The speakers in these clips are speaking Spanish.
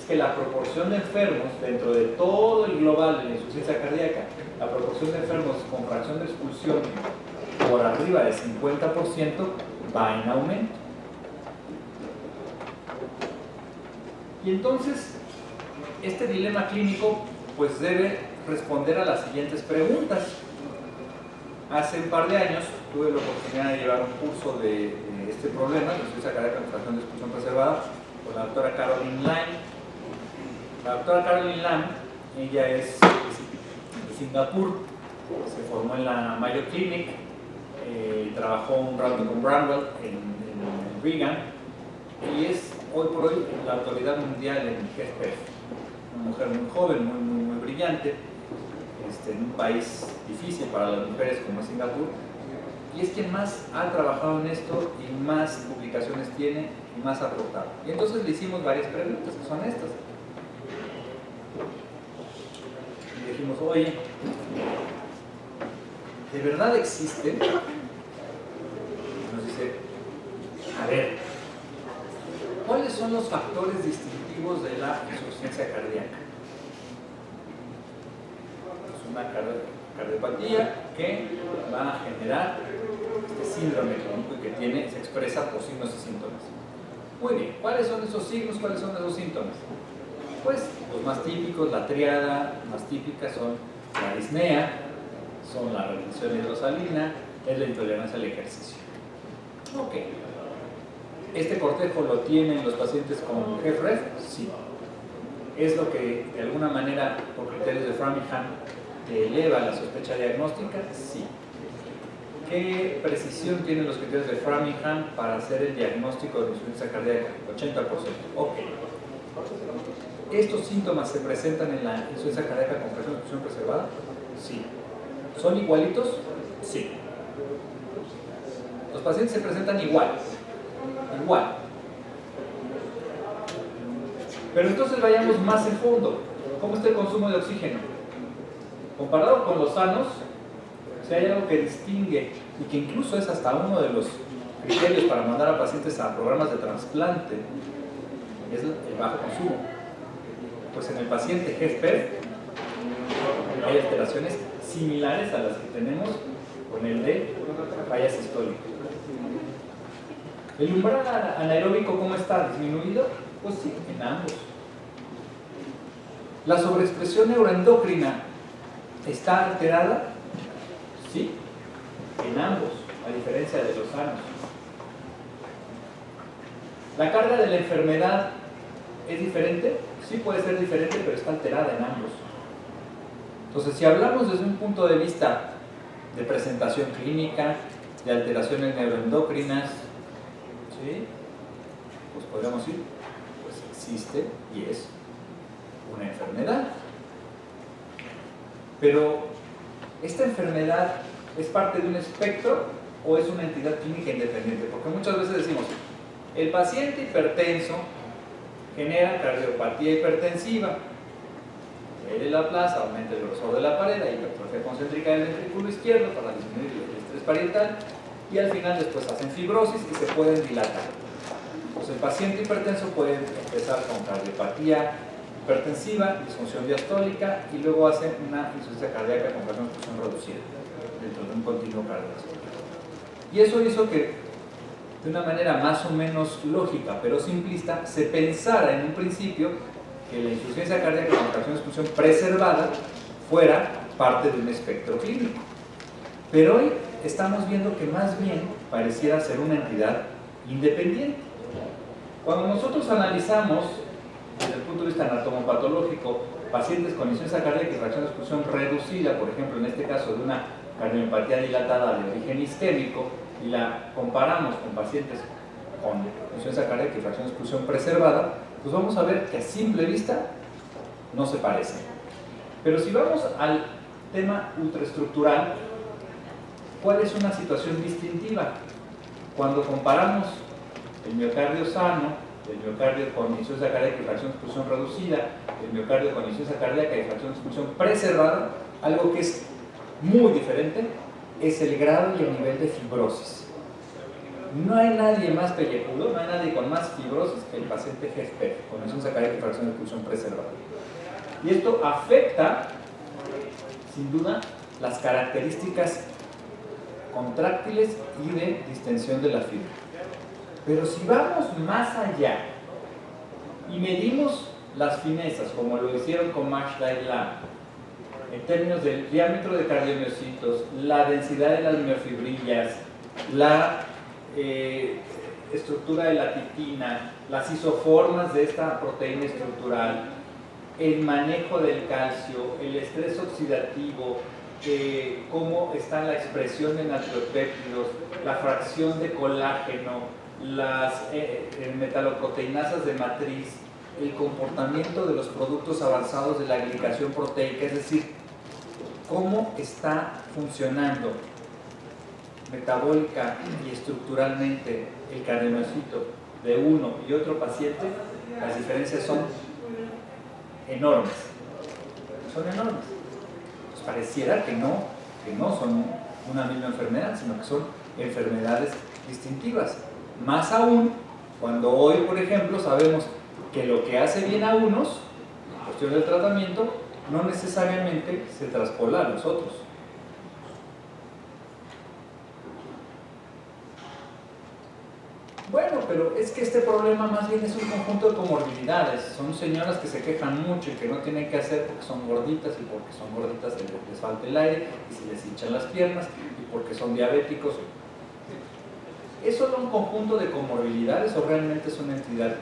que la proporción de enfermos dentro de todo el global de la insuficiencia cardíaca, la proporción de enfermos con fracción de expulsión por arriba del 50% va en aumento. Y entonces, este dilema clínico pues debe responder a las siguientes preguntas. Hace un par de años tuve la oportunidad de llevar un curso de este problema, de insuficiencia cardíaca con fracción de expulsión preservada, con la doctora Caroline Lam. La doctora Caroline Lam, ella es de Singapur, se formó en la Mayo Clinic, trabajó un rato con Bramwell en Reagan, y es hoy por hoy la autoridad mundial en HFpEF. Una mujer muy joven, muy brillante, en un país difícil para las mujeres como es Singapur, y es quien más ha trabajado en esto y más publicaciones tiene y más ha aportado. Y entonces le hicimos varias preguntas, que son estas. Y dijimos, oye, ¿de verdad existe? Nos dice, a ver, ¿cuáles son los factores distintivos de la insuficiencia cardíaca? Es una cardiopatía que va a generar este síndrome crónico y que se expresa por signos y síntomas. Muy bien, ¿cuáles son esos signos? ¿Cuáles son esos síntomas? Pues los más típicos, la tríada más típica son la disnea, son la retención hidrosalina, es la intolerancia al ejercicio. Ok. ¿Este cortejo lo tienen los pacientes con HFrEF? Sí. ¿Es lo que de alguna manera, por criterios de Framingham, te eleva la sospecha diagnóstica? Sí. ¿Qué precisión tienen los criterios de Framingham para hacer el diagnóstico de insuficiencia cardíaca? 80%. Ok. ¿Estos síntomas se presentan en la insuficiencia cardíaca con fracción de expulsión preservada? Sí. ¿Son igualitos? Sí. Los pacientes se presentan igual. Pero entonces vayamos más en fondo. ¿Cómo está el consumo de oxígeno? Comparado con los sanos, si hay algo que distingue y que incluso es hasta uno de los criterios para mandar a pacientes a programas de trasplante, es el bajo consumo. Pues en el paciente HFpEF hay alteraciones similares a las que tenemos con el de falla sistólica. ¿El umbral anaeróbico cómo está? ¿Disminuido? Pues sí, en ambos. ¿La sobreexpresión neuroendocrina está alterada? Sí, en ambos, a diferencia de los sanos. ¿La carga de la enfermedad es diferente? Sí, puede ser diferente, pero está alterada en ambos. Entonces, si hablamos desde un punto de vista de presentación clínica, de alteraciones neuroendocrinas, ¿sí? Pues podríamos decir, pues existe y es una enfermedad. Pero, ¿esta enfermedad es parte de un espectro o es una entidad clínica independiente? Porque muchas veces decimos, el paciente hipertenso genera cardiopatía hipertensiva, de la plaza, aumenta el grosor de la pared, hay hipertrofia concéntrica del ventrículo izquierdo para disminuir el estrés parietal, y al final después hacen fibrosis y se pueden dilatar. Pues el paciente hipertenso puede empezar con cardiopatía hipertensiva, disfunción diastólica, y luego hace una insuficiencia cardíaca con fracción de expulsión reducida dentro de un continuo cardiovascular. Y eso hizo que, de una manera más o menos lógica pero simplista, se pensara en un principio que la insuficiencia cardíaca con fracción de expulsión preservada fuera parte de un espectro clínico. Pero hoy estamos viendo que más bien pareciera ser una entidad independiente. Cuando nosotros analizamos desde el punto de vista anatomopatológico pacientes con insuficiencia cardíaca y fracción de expulsión reducida, por ejemplo en este caso de una cardiomiopatía dilatada de origen isquémico, y la comparamos con pacientes con insuficiencia cardíaca y fracción de expulsión preservada, pues vamos a ver que a simple vista no se parecen. Pero si vamos al tema ultraestructural, ¿cuál es una situación distintiva? Cuando comparamos el miocardio sano, el miocardio con insuficiencia cardíaca y fracción de expulsión reducida, el miocardio con insuficiencia cardíaca y fracción de expulsión preservada, algo que es muy diferente es el grado y el nivel de fibrosis. No hay nadie más pellejudo, no hay nadie con más fibrosis que el paciente HFpEF, con insuficiencia cardíaca y fracción de expulsión preservada. Y esto afecta, sin duda, las características contráctiles y de distensión de la fibra. Pero si vamos más allá y medimos las finezas, como lo hicieron con Marsh-Diet Lab, en términos del diámetro de cardiomiocitos, la densidad de las miofibrillas, la estructura de la titina, las isoformas de esta proteína estructural, el manejo del calcio, el estrés oxidativo, cómo está la expresión de natriopéptidos, la fracción de colágeno, las metaloproteinasas de matriz, el comportamiento de los productos avanzados de la glicación proteica, es decir, cómo está funcionando metabólica y estructuralmente el cardiomiocito de uno y otro paciente. Las diferencias son enormes. Son enormes. Pues pareciera que no son una misma enfermedad, sino que son enfermedades distintivas. Más aún cuando hoy, por ejemplo, sabemos que lo que hace bien a unos, en cuestión del tratamiento, no necesariamente se traspola a los otros. Bueno, pero es que este problema más bien es un conjunto de comorbilidades. Son señoras que se quejan mucho y que no tienen que hacer porque son gorditas, y porque son gorditas les falta el aire y se les hinchan las piernas, y porque son diabéticos. ¿Es solo un conjunto de comorbilidades o realmente es una entidad?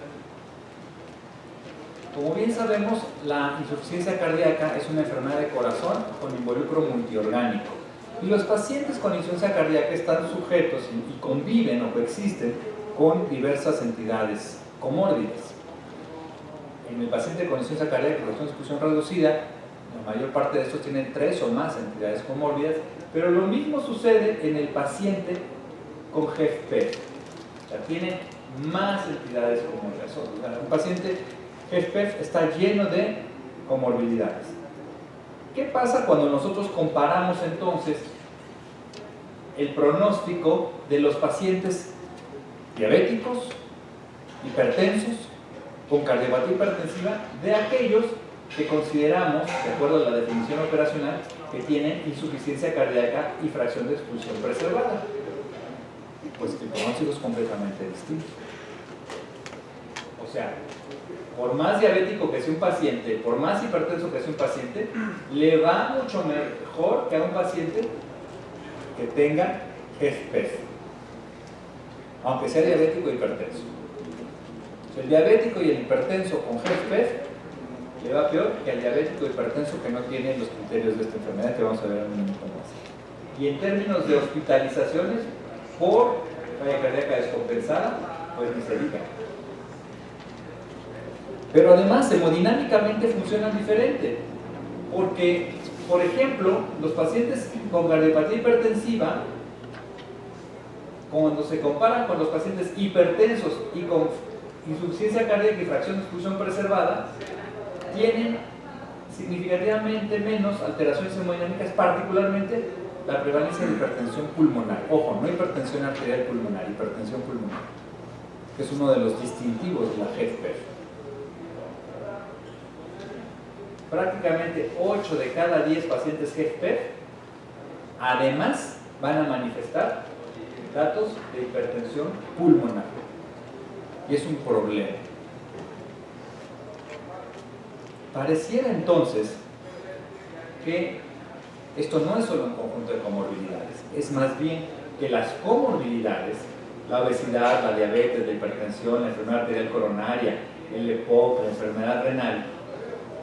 Como bien sabemos, la insuficiencia cardíaca es una enfermedad de corazón con involucro multiorgánico. Y los pacientes con insuficiencia cardíaca están sujetos y conviven o coexisten con diversas entidades comórbidas. En el paciente con insuficiencia cardíaca y fracción de expulsión reducida, la mayor parte de estos tienen 3 o más entidades comórbidas, pero lo mismo sucede en el paciente con HFpEF. O sea, tienen más entidades comórbidas. O sea, un paciente HFpEF está lleno de comorbilidades. ¿Qué pasa cuando nosotros comparamos entonces el pronóstico de los pacientes diabéticos, hipertensos, con cardiopatía hipertensiva, de aquellos que consideramos, de acuerdo a la definición operacional, que tienen insuficiencia cardíaca y fracción de expulsión preservada? Pues el pronóstico es completamente distinto. O sea, por más diabético que sea un paciente, por más hipertenso que sea un paciente, le va mucho mejor que a un paciente que tenga HFpEF, aunque sea diabético e hipertenso. El diabético y el hipertenso con HFpEF le va peor que al diabético e hipertenso que no tiene los criterios de esta enfermedad, que vamos a ver en un minuto más. Y en términos de hospitalizaciones por falla cardíaca descompensada, pues ni se diga. Pero además, hemodinámicamente funcionan diferente, porque, por ejemplo, los pacientes con cardiopatía hipertensiva, cuando se comparan con los pacientes hipertensos y con insuficiencia cardíaca y fracción de expulsión preservada, tienen significativamente menos alteraciones hemodinámicas, particularmente la prevalencia de hipertensión pulmonar. Ojo, no hipertensión arterial pulmonar, hipertensión pulmonar, que es uno de los distintivos de la HFpEF. Prácticamente 8 de cada 10 pacientes HFpEF además van a manifestar datos de hipertensión pulmonar, y es un problema. Pareciera entonces que esto no es solo un conjunto de comorbilidades, es más bien que las comorbilidades, la obesidad, la diabetes, la hipertensión, la enfermedad arterial coronaria, el EPOC, la enfermedad renal,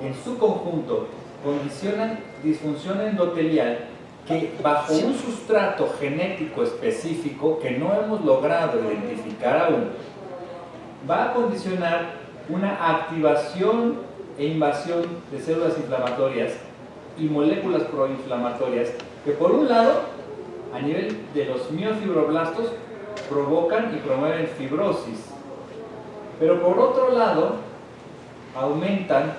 en su conjunto condicionan disfunción endotelial que, bajo un sustrato genético específico que no hemos logrado identificar aún, va a condicionar una activación e invasión de células inflamatorias y moléculas proinflamatorias que, por un lado, a nivel de los miofibroblastos, provocan y promueven fibrosis, pero por otro lado aumentan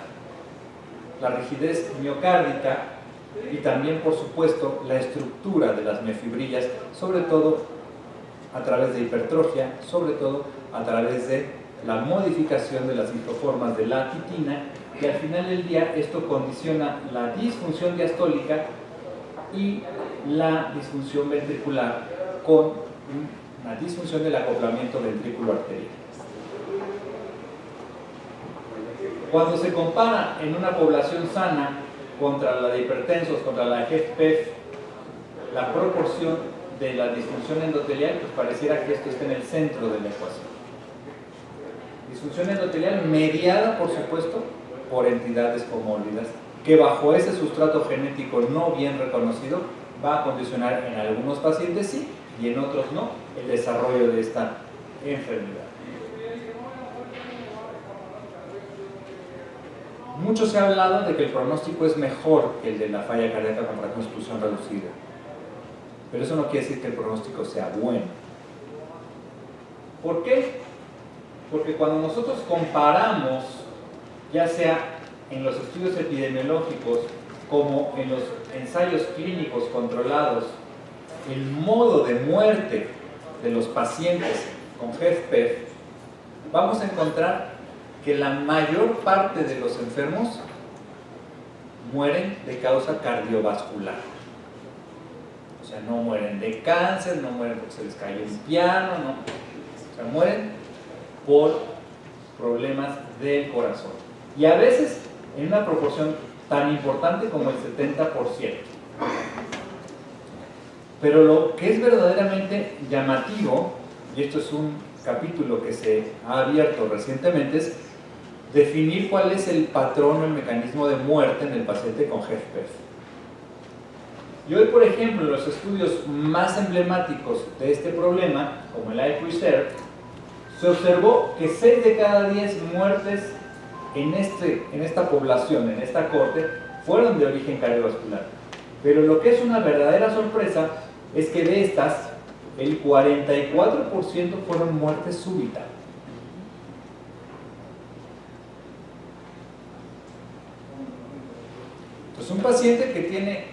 la rigidez miocárdica y también, por supuesto, la estructura de las miofibrillas, sobre todo a través de hipertrofia, sobre todo a través de la modificación de las isoformas de la quitina, y al final del día esto condiciona la disfunción diastólica y la disfunción ventricular con una disfunción del acoplamiento ventrículo-arterial. Cuando se compara en una población sana contra la de hipertensos, contra la HFpEF, la proporción de la disfunción endotelial, pues pareciera que esto está en el centro de la ecuación. Disfunción endotelial mediada, por supuesto, por entidades comórbidas, que bajo ese sustrato genético no bien reconocido va a condicionar en algunos pacientes sí y en otros no el desarrollo de esta enfermedad. Mucho se ha hablado de que el pronóstico es mejor que el de la falla cardíaca con fracción de expulsión reducida, pero eso no quiere decir que el pronóstico sea bueno. ¿Por qué? Porque cuando nosotros comparamos, ya sea en los estudios epidemiológicos como en los ensayos clínicos controlados, el modo de muerte de los pacientes con HFpEF, vamos a encontrar que la mayor parte de los enfermos mueren de causa cardiovascular. O sea, no mueren de cáncer, no mueren porque se les cayó un piano, no. O sea, mueren por problemas del corazón. Y a veces en una proporción tan importante como el 70%. Pero lo que es verdaderamente llamativo, y esto es un capítulo que se ha abierto recientemente, es definir cuál es el patrón o el mecanismo de muerte en el paciente con HFpEF. Y hoy, por ejemplo, en los estudios más emblemáticos de este problema, como el iPreserve, se observó que 6 de cada 10 muertes en esta población, en esta corte, fueron de origen cardiovascular. Pero lo que es una verdadera sorpresa es que de estas, el 44% fueron muertes súbitas. Entonces, un paciente que tiene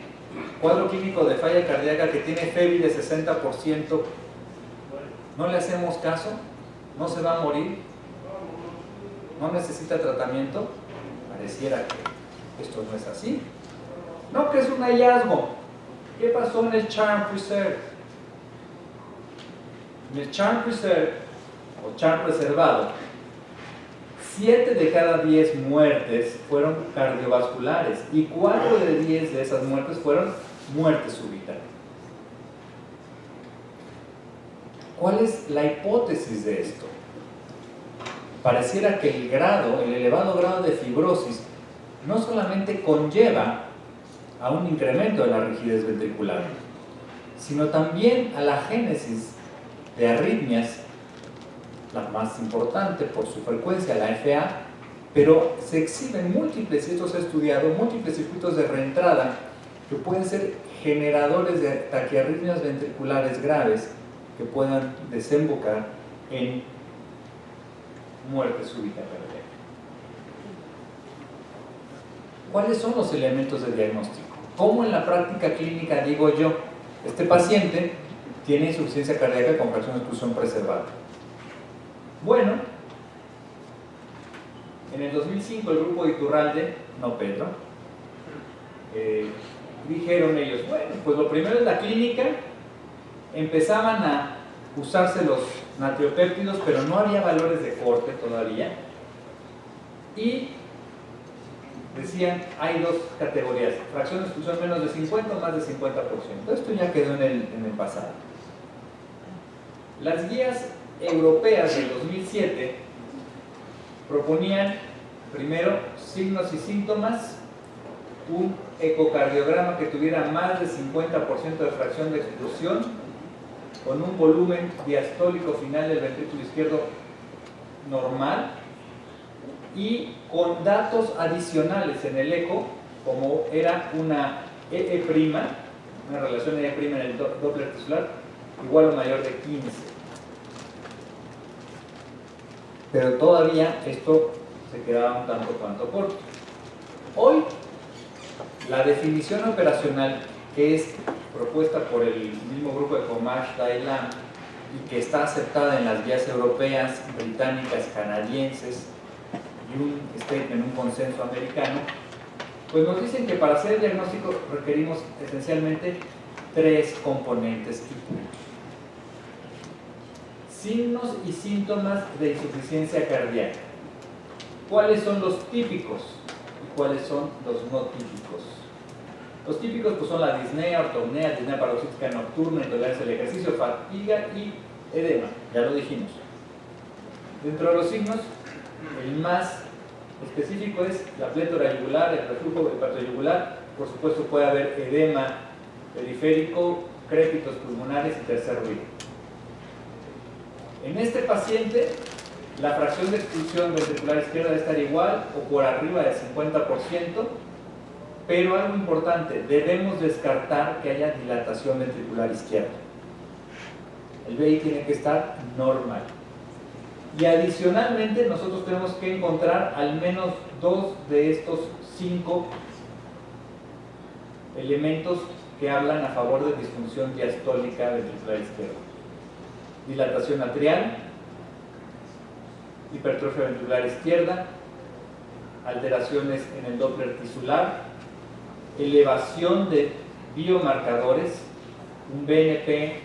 cuadro clínico de falla cardíaca, que tiene FEBI de 60%, ¿no le hacemos caso? ¿No se va a morir? ¿No necesita tratamiento? Pareciera que esto no es así. No, que es un hallazgo. ¿Qué pasó en el Charm Preserve? En el Charm Preserve, o Charm preservado, 7 de cada 10 muertes fueron cardiovasculares y 4 de 10 de esas muertes fueron muertes súbitas. ¿Cuál es la hipótesis de esto? Pareciera que el elevado grado de fibrosis no solamente conlleva a un incremento de la rigidez ventricular, sino también a la génesis de arritmias, la más importante por su frecuencia, la FA, pero se exhiben múltiples, y esto se ha estudiado, múltiples circuitos de reentrada que pueden ser generadores de taquiarritmias ventriculares graves que puedan desembocar en muerte súbita cardíaca. ¿Cuáles son los elementos de diagnóstico? ¿Cómo en la práctica clínica digo yo, este paciente tiene insuficiencia cardíaca con fracción de expulsión preservada? Bueno, en el 2005 el grupo de Iturralde, no Pedro, dijeron ellos, bueno, pues lo primero es la clínica, empezaban a usarse los natriopéptidos, pero no había valores de corte todavía, y decían, hay dos categorías, fracción de expulsión menos de 50 o más de 50%. Esto ya quedó en el pasado. Las guías europeas del 2007 proponían primero signos y síntomas, un ecocardiograma que tuviera más del 50% de fracción de expulsión, con un volumen diastólico final del ventrículo izquierdo normal y con datos adicionales en el eco, como era una EE', una relación EE' en el Doppler tisular igual o mayor de 15. Pero todavía esto se quedaba un tanto cuanto corto. Hoy, la definición operacional que es propuesta por el mismo grupo de Comash, Dai Lam, y que está aceptada en las guías europeas, británicas, canadienses y un statement, un consenso americano, pues nos dicen que para hacer el diagnóstico requerimos esencialmente 3 componentes y puntos. Signos y síntomas de insuficiencia cardíaca. ¿Cuáles son los típicos y cuáles son los no típicos? Los típicos pues, son la disnea, ortopnea, disnea paroxística nocturna, intolerancia al ejercicio, fatiga y edema, ya lo dijimos. Dentro de los signos, el más específico es la plétora yugular, el reflujo hepatoyugular, por supuesto puede haber edema periférico, crépitos pulmonares y tercer ruido. En este paciente, la fracción de expulsión ventricular izquierda debe estar igual o por arriba del 50%, pero algo importante, debemos descartar que haya dilatación ventricular izquierda. El VI tiene que estar normal. Y adicionalmente nosotros tenemos que encontrar al menos 2 de estos 5 elementos que hablan a favor de disfunción diastólica ventricular izquierda. Dilatación atrial, hipertrofia ventricular izquierda, alteraciones en el Doppler tisular, elevación de biomarcadores, un BNP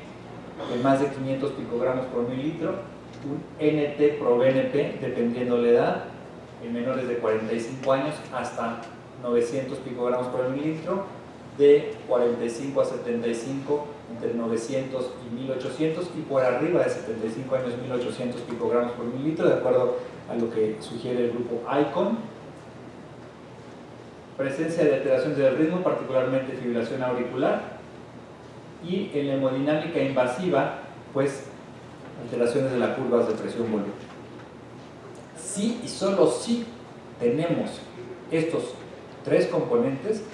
de más de 500 picogramos por mililitro, un NT pro BNP, dependiendo la edad, en menores de 45 años hasta 900 picogramos por mililitro, de 45 a 75 entre 900 y 1800 y por arriba de 75 años 1800 picogramos por mililitro, de acuerdo a lo que sugiere el grupo ICON. Presencia de alteraciones del ritmo, particularmente fibrilación auricular, y en la hemodinámica invasiva, pues alteraciones de las curvas de presión volúmeno. Si y solo si tenemos estos 3 componentes,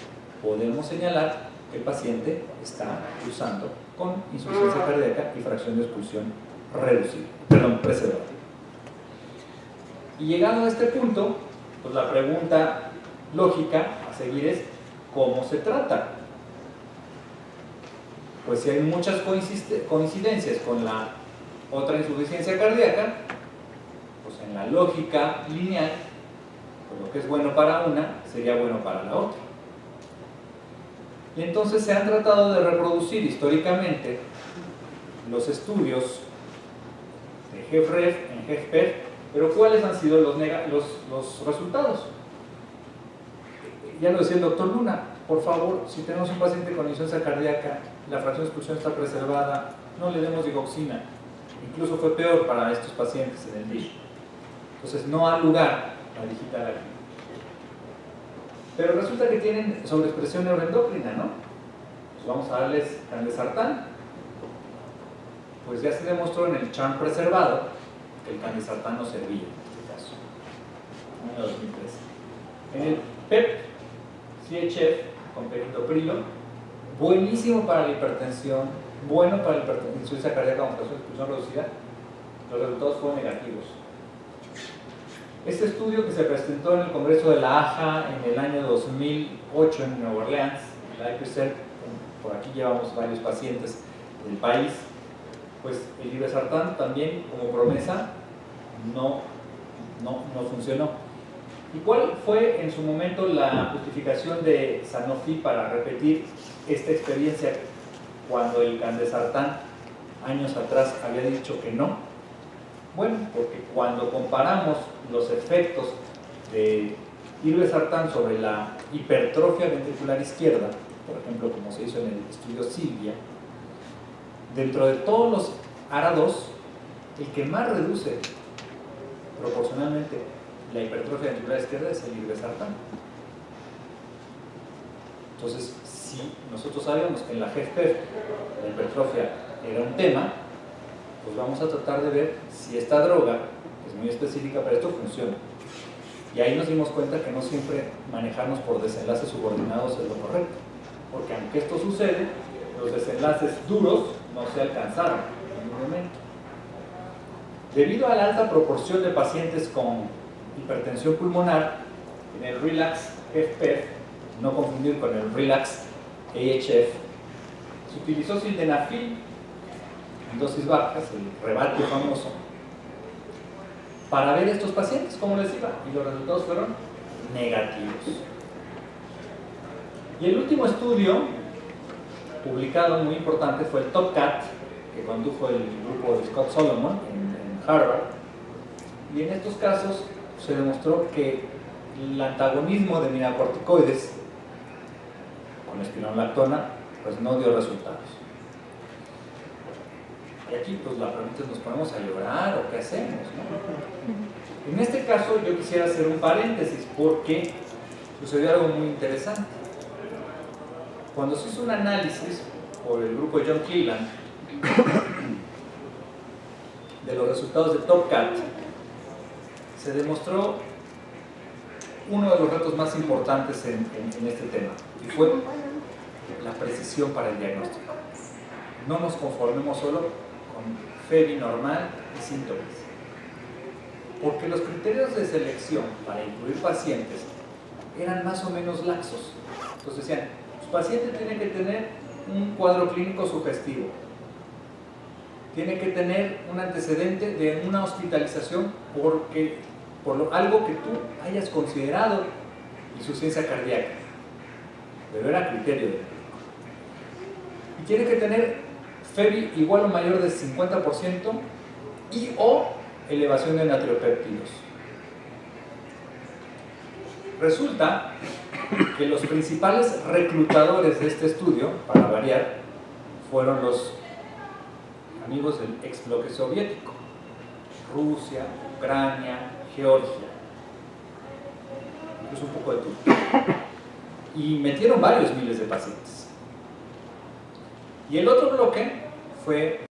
podemos señalar que el paciente está cursando con insuficiencia cardíaca y fracción de expulsión preservada. Y llegado a este punto, pues la pregunta lógica a seguir es ¿cómo se trata? Pues si hay muchas coincidencias con la otra insuficiencia cardíaca, pues en la lógica lineal, pues lo que es bueno para una sería bueno para la otra. Y entonces se han tratado de reproducir históricamente los estudios de HFrEF en HFpEF, pero ¿cuáles han sido los resultados? Ya lo decía el doctor Luna, por favor, si tenemos un paciente con insuficiencia cardíaca, la fracción de expulsión está preservada, no le demos digoxina. Incluso fue peor para estos pacientes en el DISH. Entonces no ha lugar la digital aquí. Pero resulta que tienen sobreexpresión neuroendocrina, ¿no? Pues vamos a darles candesartán. Pues ya se demostró en el CHARM preservado que el candesartán no servía en este caso. Año 2013. En el PEP, CHF con pegitoprilo, buenísimo para la hipertensión, bueno para la insuficiencia cardíaca con fracción de expulsión reducida, los resultados fueron negativos. Este estudio que se presentó en el Congreso de la AJA en el año 2008 en Nueva Orleans, el IPCER, por aquí llevamos varios pacientes del país, pues el irbesartán también como promesa no funcionó. ¿Y cuál fue en su momento la justificación de Sanofi para repetir esta experiencia cuando el candesartán años atrás había dicho que no? Bueno, porque cuando comparamos los efectos de irbesartán sobre la hipertrofia ventricular izquierda, por ejemplo, como se hizo en el estudio Silvia, dentro de todos los ARA2, el que más reduce proporcionalmente la hipertrofia ventricular izquierda es el irbesartán. Entonces, si nosotros sabíamos que en la HFpEF la hipertrofia era un tema, pues vamos a tratar de ver si esta droga, que es muy específica para esto, funciona. Y ahí nos dimos cuenta que no siempre manejarnos por desenlaces subordinados es lo correcto, porque aunque esto sucede, los desenlaces duros no se alcanzaron en ningún momento. Debido a la alta proporción de pacientes con hipertensión pulmonar, en el RELAX HFpEF, no confundir con el RELAX AHF, se utilizó sildenafil en dosis bajas, el rebate famoso, para ver a estos pacientes cómo les iba, y los resultados fueron negativos. Y el último estudio publicado muy importante fue el TopCat, que condujo el grupo de Scott Solomon en Harvard, y en estos casos se demostró que el antagonismo de mineralocorticoides con la espironolactona pues no dio resultados. Y aquí pues la pregunta es, ¿nos ponemos a llorar o qué hacemos, no? En este caso yo quisiera hacer un paréntesis porque sucedió algo muy interesante. Cuando se hizo un análisis por el grupo de John Cleland de los resultados de TopCat, se demostró uno de los retos más importantes en este tema, y fue la precisión para el diagnóstico. No nos conformemos solo con FEBI normal y síntomas, porque los criterios de selección para incluir pacientes eran más o menos laxos. Entonces decían, su paciente tiene que tener un cuadro clínico sugestivo, tiene que tener un antecedente de una hospitalización por algo que tú hayas considerado insuficiencia cardíaca, pero era criterio de médico. Y tiene que tener FEBI igual o mayor del 50% y o elevación de natriopéptidos. Resulta que los principales reclutadores de este estudio, para variar, fueron los amigos del ex bloque soviético: Rusia, Ucrania, Georgia, incluso un poco de Turquía, y metieron varios miles de pacientes. Y el otro bloque fue